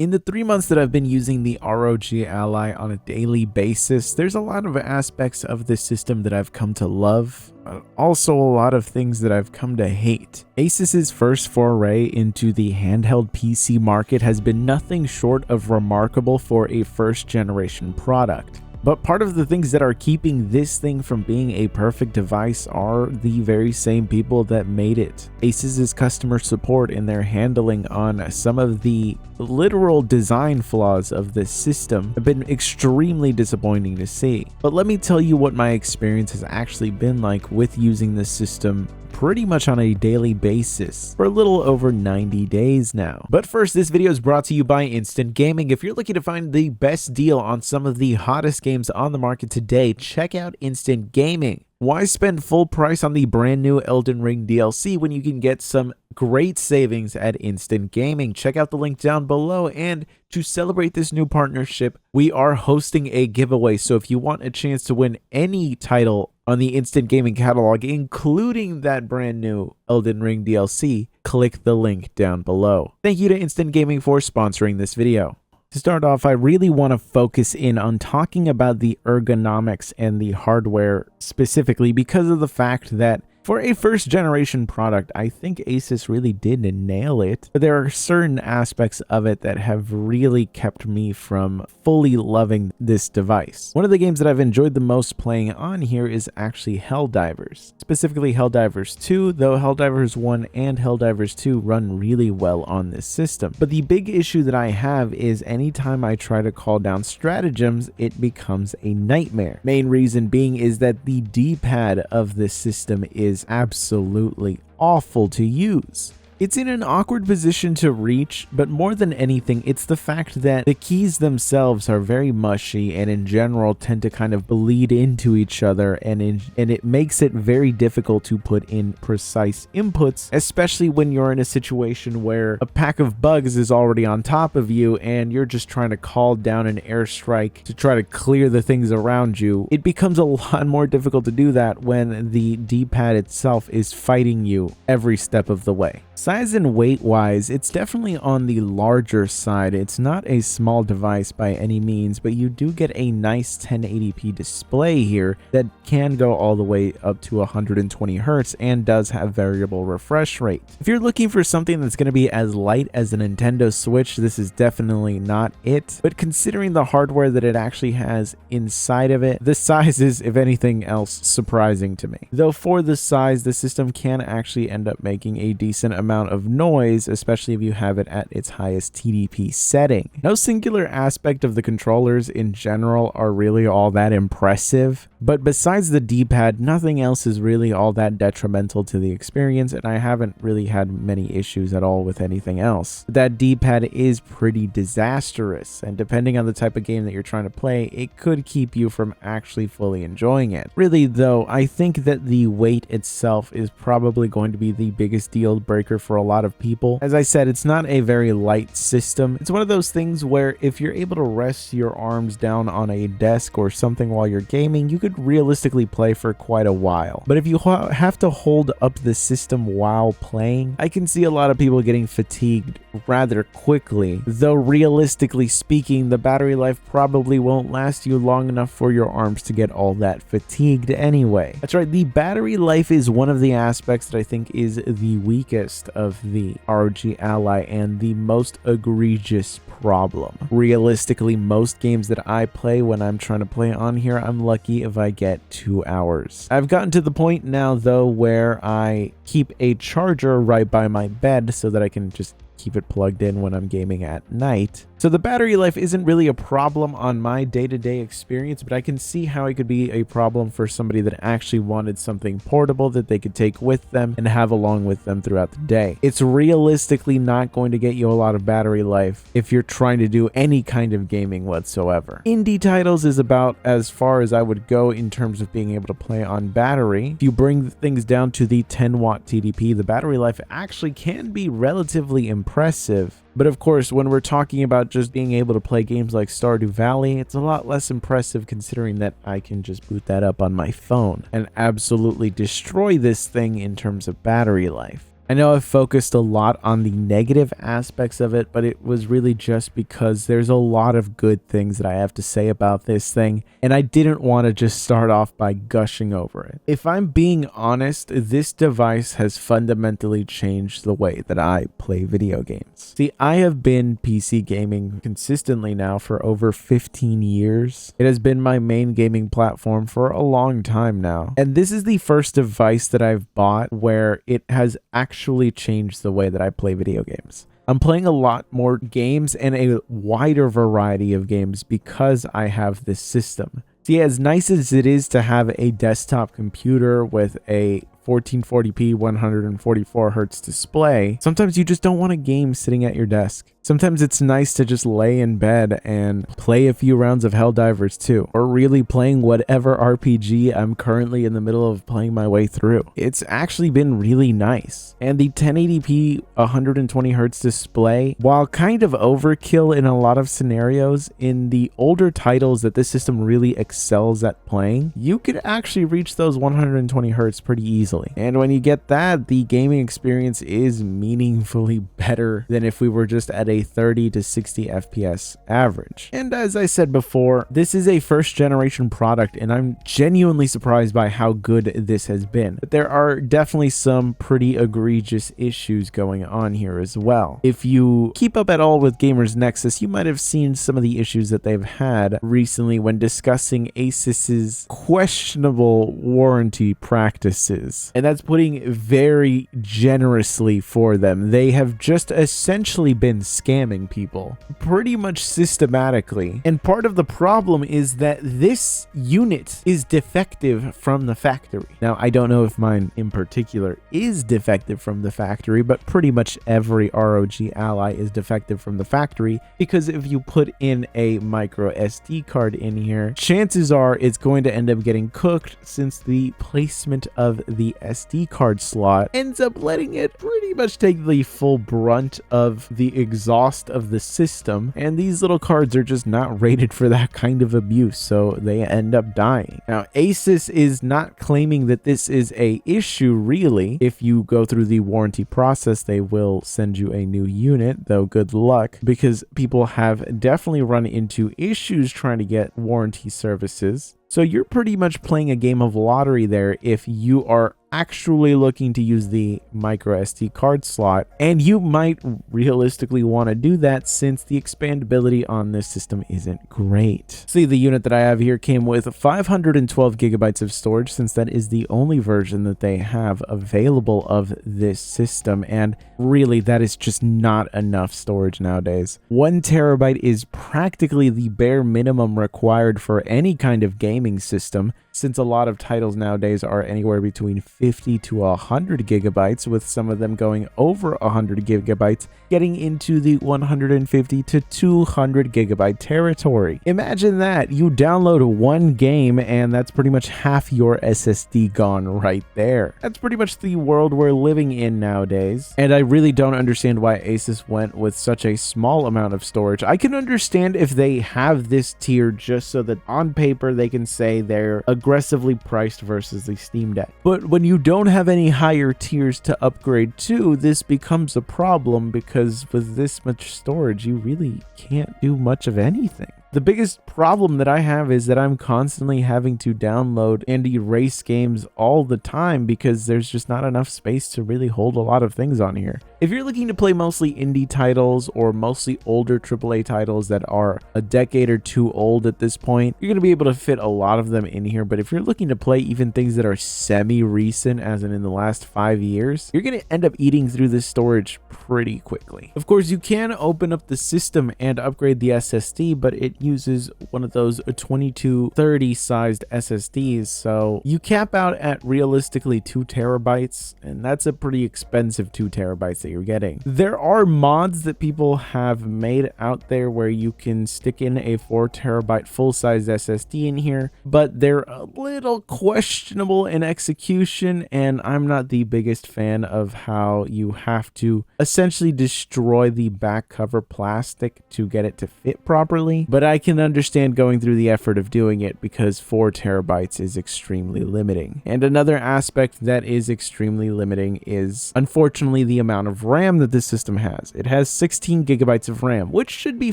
In the 3 months that I've been using the ROG Ally on a daily basis, there's a lot of aspects of this system that I've come to love, but also a lot of things that I've come to hate. ASUS's first foray into the handheld PC market has been nothing short of remarkable for a first-generation product. But part of the things that are keeping this thing from being a perfect device are the very same people that made it. ASUS's customer support and their handling on some of the literal design flaws of this system have been extremely disappointing to see. But let me tell you what my experience has actually been like with using this system pretty much on a daily basis for a little over 90 days now. But first, this video is brought to you by Instant Gaming. If you're looking to find the best deal on some of the hottest games on the market today, check out Instant Gaming. Why spend full price on the brand new Elden Ring DLC when you can get some great savings at Instant Gaming? Check out the link down below, and to celebrate this new partnership, we are hosting a giveaway. So if you want a chance to win any title on the Instant Gaming catalog, including that brand new Elden Ring DLC, click the link down below. Thank you to Instant Gaming for sponsoring this video. To start off, I really want to focus in on talking about the ergonomics and the hardware specifically because of the fact that for a first-generation product, I think ASUS really did nail it, but there are certain aspects of it that have really kept me from fully loving this device. One of the games that I've enjoyed the most playing on here is actually Helldivers, specifically Helldivers 2, though Helldivers 1 and Helldivers 2 run really well on this system. But the big issue that I have is anytime I try to call down stratagems, it becomes a nightmare. Main reason being is that the D-pad of this system is absolutely awful to use. It's in an awkward position to reach, but more than anything, it's the fact that the keys themselves are very mushy and in general tend to kind of bleed into each other, and it makes it very difficult to put in precise inputs, especially when you're in a situation where a pack of bugs is already on top of you and you're just trying to call down an airstrike to try to clear the things around you. It becomes a lot more difficult to do that when the D-pad itself is fighting you every step of the way. Size and weight wise, it's definitely on the larger side. It's not a small device by any means, but you do get a nice 1080p display here that can go all the way up to 120 Hertz and does have variable refresh rate. If you're looking for something that's going to be as light as a Nintendo Switch, this is definitely not it. But considering the hardware that it actually has inside of it, the size is, if anything else, surprising to me. Though for the size, the system can actually end up making a decent amount of noise, especially if you have it at its highest TDP setting. No singular aspect of the controllers in general are really all that impressive, but besides the D-pad, nothing else is really all that detrimental to the experience, and I haven't really had many issues at all with anything else. That D-pad is pretty disastrous, and depending on the type of game that you're trying to play, it could keep you from actually fully enjoying it. Really though, I think that the weight itself is probably going to be the biggest deal breaker for a lot of people. As I said, it's not a very light system. It's one of those things where if you're able to rest your arms down on a desk or something while you're gaming, you could realistically play for quite a while. But if you have to hold up the system while playing, I can see a lot of people getting fatigued rather quickly, though realistically speaking, the battery life probably won't last you long enough for your arms to get all that fatigued anyway. That's right, the battery life is one of the aspects that I think is the weakest of the ROG Ally and the most egregious problem. Realistically, most games that I play when I'm trying to play on here, I'm lucky if I get 2 hours. I've gotten to the point now though where I keep a charger right by my bed so that I can just keep it plugged in when I'm gaming at night. So the battery life isn't really a problem on my day-to-day experience, but I can see how it could be a problem for somebody that actually wanted something portable that they could take with them and have along with them throughout the day. It's realistically not going to get you a lot of battery life if you're trying to do any kind of gaming whatsoever. Indie titles is about as far as I would go in terms of being able to play on battery. If you bring things down to the 10-watt TDP, the battery life actually can be relatively impressive. But of course, when we're talking about just being able to play games like Stardew Valley, it's a lot less impressive considering that I can just boot that up on my phone and absolutely destroy this thing in terms of battery life. I know I've focused a lot on the negative aspects of it, but it was really just because there's a lot of good things that I have to say about this thing, and I didn't want to just start off by gushing over it. If I'm being honest, this device has fundamentally changed the way that I play video games. See, I have been PC gaming consistently now for over 15 years. It has been my main gaming platform for a long time now. And this is the first device that I've bought where it has actually changed the way that I play video games. I'm playing a lot more games and a wider variety of games because I have this system. See, as nice as it is to have a desktop computer with a 1440p 144 hertz display, sometimes you just don't want a game sitting at your desk. Sometimes it's nice to just lay in bed and play a few rounds of Helldivers 2, or really playing whatever RPG I'm currently in the middle of playing my way through. It's actually been really nice. And the 1080p 120 hertz display, while kind of overkill in a lot of scenarios, in the older titles that this system really excels at playing, you could actually reach those 120 hertz pretty easily. And when you get that, the gaming experience is meaningfully better than if we were just at a 30 to 60 FPS average. And as I said before, this is a first generation product, and I'm genuinely surprised by how good this has been. But there are definitely some pretty egregious issues going on here as well. If you keep up at all with Gamers Nexus, you might have seen some of the issues that they've had recently when discussing ASUS's questionable warranty practices. And that's putting very generously for them. They have just essentially been scamming people pretty much systematically. And part of the problem is that this unit is defective from the factory. Now, I don't know if mine in particular is defective from the factory, but pretty much every ROG Ally is defective from the factory, because if you put in a micro SD card in here, chances are it's going to end up getting cooked, since the placement of the SD card slot ends up letting it pretty much take the full brunt of the exhaust of the system, and these little cards are just not rated for that kind of abuse, so they end up dying. Now, ASUS is not claiming that this is a issue really. If you go through the warranty process, they will send you a new unit, though good luck, because people have definitely run into issues trying to get warranty services. So you're pretty much playing a game of lottery there if you are actually looking to use the micro SD card slot, and you might realistically want to do that since the expandability on this system isn't great. See, the unit that I have here came with 512 gigabytes of storage, since that is the only version that they have available of this system, and really that is just not enough storage nowadays. 1 terabyte is practically the bare minimum required for any kind of gaming system, since a lot of titles nowadays are anywhere between 50 to 100 gigabytes, with some of them going over 100 gigabytes, getting into the 150 to 200 gigabyte territory. Imagine that. You download one game and that's pretty much half your SSD gone right there. That's pretty much the world we're living in nowadays. And I really don't understand why ASUS went with such a small amount of storage. I can understand if they have this tier just so that on paper they can say they're aggressively priced versus the Steam Deck. But when you don't have any higher tiers to upgrade to, this becomes a problem, because with this much storage, you really can't do much of anything. The biggest problem that I have is that I'm constantly having to download and erase games all the time, because there's just not enough space to really hold a lot of things on here. If you're looking to play mostly indie titles or mostly older AAA titles that are a decade or two old at this point, you're going to be able to fit a lot of them in here. But if you're looking to play even things that are semi-recent, as in the last 5 years, you're going to end up eating through this storage pretty quickly. Of course, you can open up the system and upgrade the SSD, but it uses one of those 2230 sized SSDs, so you cap out at realistically 2 terabytes, and that's a pretty expensive 2 terabytes that you're getting. There are mods that people have made out there where you can stick in a 4 terabyte full-size SSD in here, but they're a little questionable in execution, and I'm not the biggest fan of how you have to essentially destroy the back cover plastic to get it to fit properly. But I can understand going through the effort of doing it because 4 terabytes is extremely limiting. And another aspect that is extremely limiting is, unfortunately, the amount of RAM that this system has. It has 16 gigabytes of RAM, which should be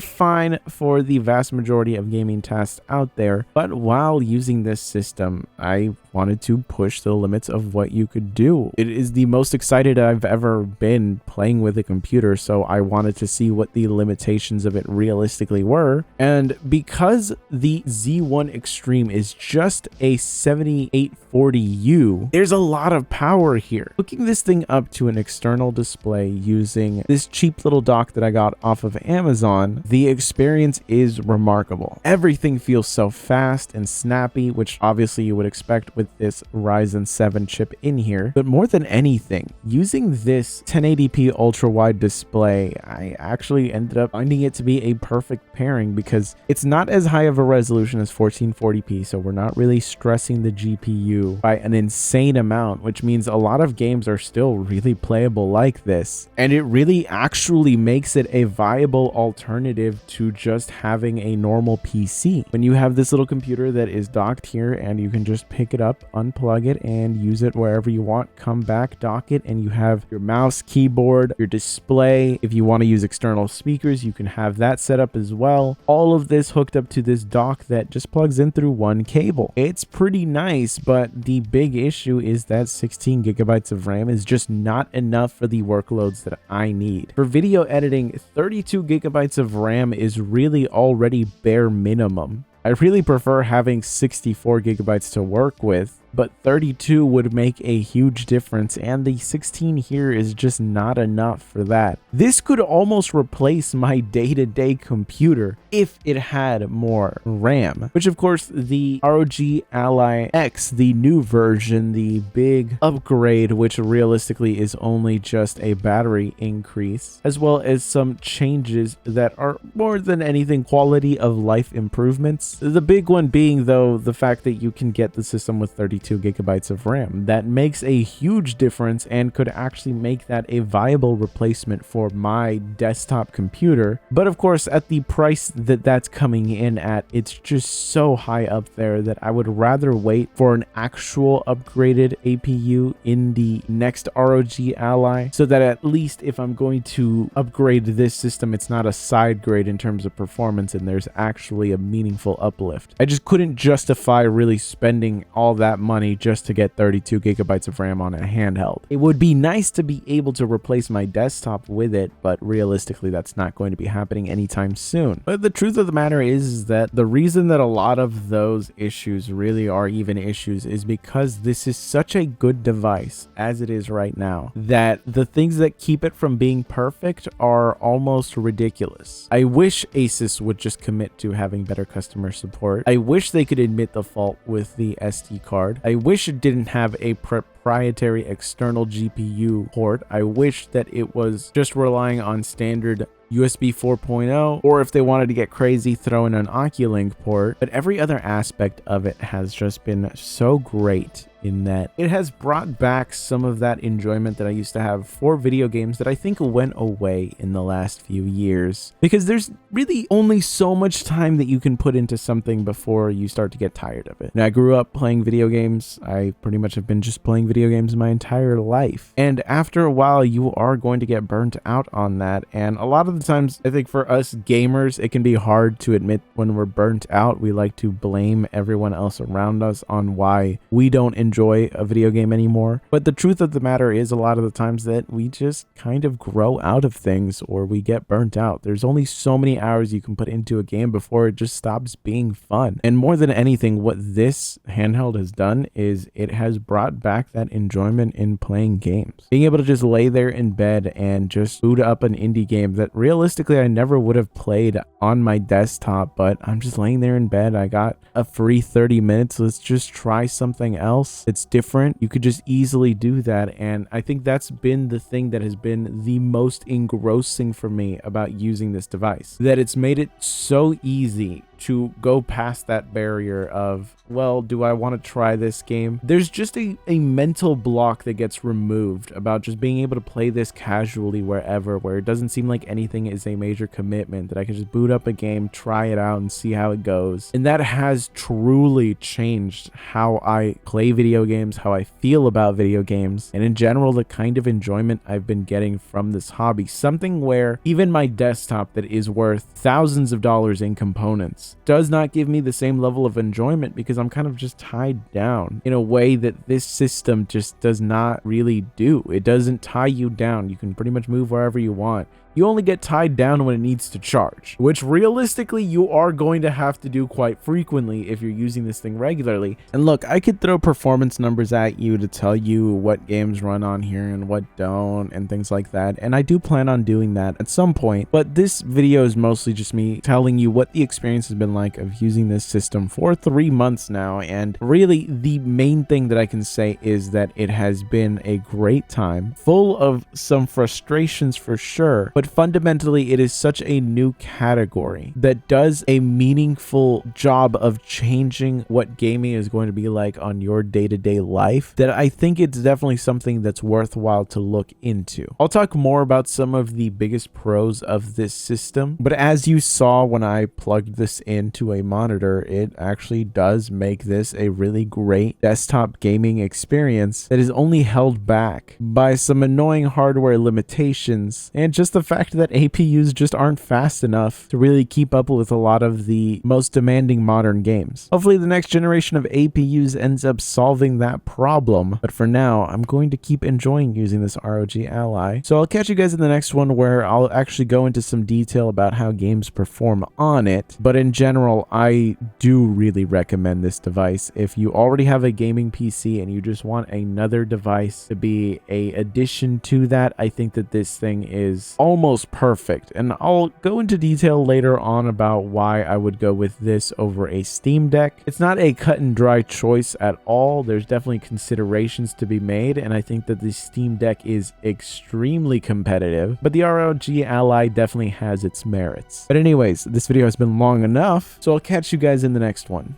fine for the vast majority of gaming tasks out there. But while using this system, I wanted to push the limits of what you could do. It is the most excited I've ever been playing with a computer, so I wanted to see what the limitations of it realistically were. And because the Z1 Extreme is just a 7840U, there's a lot of power here. Hooking this thing up to an external display using this cheap little dock that I got off of Amazon, the experience is remarkable. Everything feels so fast and snappy, which obviously you would expect with this Ryzen 7 chip in here. But more than anything, using this 1080p ultra wide display, I actually ended up finding it to be a perfect pairing because it's not as high of a resolution as 1440p, so we're not really stressing the GPU by an insane amount, which means a lot of games are still really playable like this. And it really actually makes it a viable alternative to just having a normal PC. When you have this little computer that is docked here and you can just pick it up, unplug it, and use it wherever you want, come back, dock it, and you have your mouse, keyboard, your display. If you want to use external speakers, you can have that set up as well. All of this hooked up to this dock that just plugs in through one cable. It's pretty nice, but the big issue is that 16 gigabytes of RAM is just not enough for the workloads that I need. For video editing, 32 gigabytes of RAM is really already bare minimum. I really prefer having 64 gigabytes to work with, but 32 would make a huge difference, and the 16 here is just not enough for that. This could almost replace my day-to-day computer if it had more RAM, which of course the ROG Ally X, the new version, the big upgrade, which realistically is only just a battery increase, as well as some changes that are more than anything quality of life improvements. The big one being, though, the fact that you can get the system with 32 gigabytes of RAM. That makes a huge difference and could actually make that a viable replacement for my desktop computer. But of course, at the price that that's coming in at, it's just so high up there that I would rather wait for an actual upgraded APU in the next ROG Ally, so that at least if I'm going to upgrade this system, it's not a side grade in terms of performance and there's actually a meaningful uplift. I just couldn't justify really spending all that money just to get 32 gigabytes of RAM on a handheld. It would be nice to be able to replace my desktop with it, but realistically that's not going to be happening anytime soon. But the truth of the matter is that the reason that a lot of those issues really are even issues is because this is such a good device as it is right now, that the things that keep it from being perfect are almost ridiculous. I wish ASUS would just commit to having better customer support. I wish they could admit the fault with the SD card. I wish it didn't have a proprietary external GPU port. I wish that it was just relying on standard USB 4.0, or if they wanted to get crazy, throw in an Oculink port. But every other aspect of it has just been so great in that it has brought back some of that enjoyment that I used to have for video games that I think went away in the last few years, because there's really only so much time that you can put into something before you start to get tired of it. Now, I grew up playing video games. I pretty much have been just playing video games my entire life, and after a while you are going to get burnt out on that. And a lot of the times, I think for us gamers, it can be hard to admit when we're burnt out. We like to blame everyone else around us on why we don't enjoy a video game anymore. But the truth of the matter is, a lot of the times that we just kind of grow out of things, or we get burnt out. There's only so many hours you can put into a game before it just stops being fun. And more than anything, what this handheld has done is it has brought back that enjoyment in playing games. Being able to just lay there in bed and just boot up an indie game that realistically I never would have played on my desktop, but I'm just laying there in bed. I got a free 30 minutes. Let's just try something else. It's different. You could just easily do that. And I think that's been the thing that has been the most engrossing for me about using this device, that it's made it so easy to go past that barrier of, well, do I want to try this game? There's just a mental block that gets removed about just being able to play this casually wherever, where it doesn't seem like anything is a major commitment, that I can just boot up a game, try it out, and see how it goes. And that has truly changed how I play video games, how I feel about video games, and in general, the kind of enjoyment I've been getting from this hobby. Something where even my desktop that is worth thousands of dollars in components does not give me the same level of enjoyment, because I'm kind of just tied down in a way that this system just does not really do. It doesn't tie you down. You can pretty much move wherever you want. You only get tied down when it needs to charge, which realistically you are going to have to do quite frequently if you're using this thing regularly. And look, I could throw performance numbers at you to tell you what games run on here and what don't and things like that, and I do plan on doing that at some point, but this video is mostly just me telling you what the experience has been like of using this system for 3 months now. And really the main thing that I can say is that it has been a great time, full of some frustrations for sure, but fundamentally it is such a new category that does a meaningful job of changing what gaming is going to be like on your day-to-day life, that I think it's definitely something that's worthwhile to look into. I'll talk more about some of the biggest pros of this system, but as you saw when I plugged this into a monitor, it actually does make this a really great desktop gaming experience that is only held back by some annoying hardware limitations and just the fact that APUs just aren't fast enough to really keep up with a lot of the most demanding modern games. Hopefully the next generation of APUs ends up solving that problem, but for now I'm going to keep enjoying using this ROG Ally. So I'll catch you guys in the next one, where I'll actually go into some detail about how games perform on it. But in general, I do really recommend this device. If you already have a gaming PC and you just want another device to be a addition to that, I think that this thing is almost perfect. And I'll go into detail later on about why I would go with this over a Steam Deck. It's not a cut and dry choice at all. There's definitely considerations to be made, and I think that the Steam Deck is extremely competitive, but the ROG Ally definitely has its merits. But anyways, this video has been long enough, so I'll catch you guys in the next one.